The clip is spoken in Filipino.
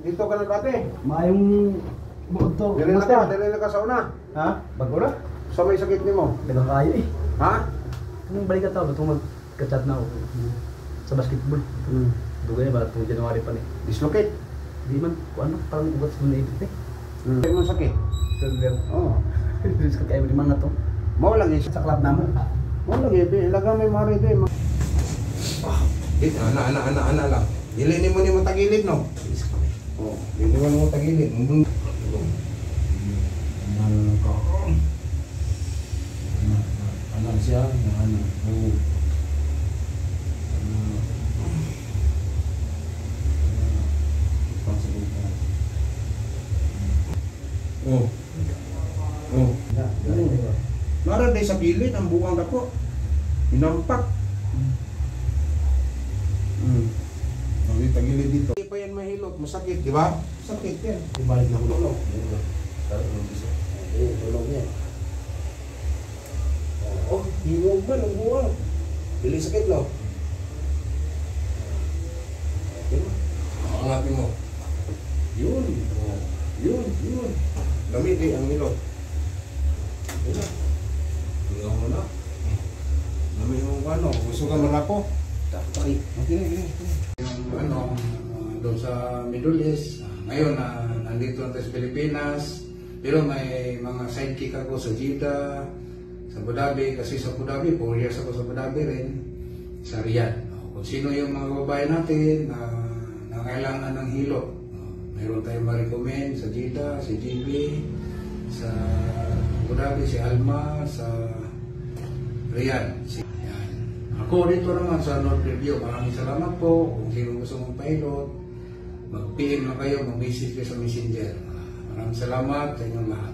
Dito ka na kate. Mayong buod to. Dili na ka sa una. Ha? Bago na? Sa may sakit nimo. Dagang kayo eh. Ha? Anong balik ka tao? Ba't magka-chat na ako? Sa basketball. Dugay ba? Itong January pa eh. Dislocate. Di man. Kung ano? Parang ugat sa mga ibig eh. Hindi mo sakit. Shoulder. Oo. Rilis ka kayo. Di man na to. Mau lagi. Sa club na mo. Mau lagi. Ilaga may mari ito. Ana lang. Dili ni mo tagilid no. Oh, dili mo tagilid. Ano siya? Ano? Oh. Oh. Nara day sa gilid ang buwang dako. Inampak. Ang tagilid dito. Hindi pa yan mahilot, masakit, di ba? Sakit yan. Ibalik na hulog. Hulog yan. Oh, hiwag ba ng buwang? Bili sakit no? Angapin mo. Yun. Yun. Lamig eh ang hilot. Yun na. Tingnan mo na. Lamig mo ano, gusto ka marako? Okay. Yung ano, doon sa Middle East, ngayon nandito na sa Pilipinas, pero may mga sidekick ako sa Jeddah, sa Abu Dhabi, kasi sa Abu Dhabi, 4 years ako sa Abu Dhabi rin, sa Riyadh. Kung sino yung mga babae natin na kailangan ng hilo, mayroon tayong ma-recommend sa Jeddah, si GB, sa Abu Dhabi, si Alma, sa Riyadh. Ako dito naman sa North Review, maraming salamat po. Kung sino gusto mong pilot, mag-PM na kayo, mag-message kayo sa Messenger. Maraming salamat sa inyong lahat.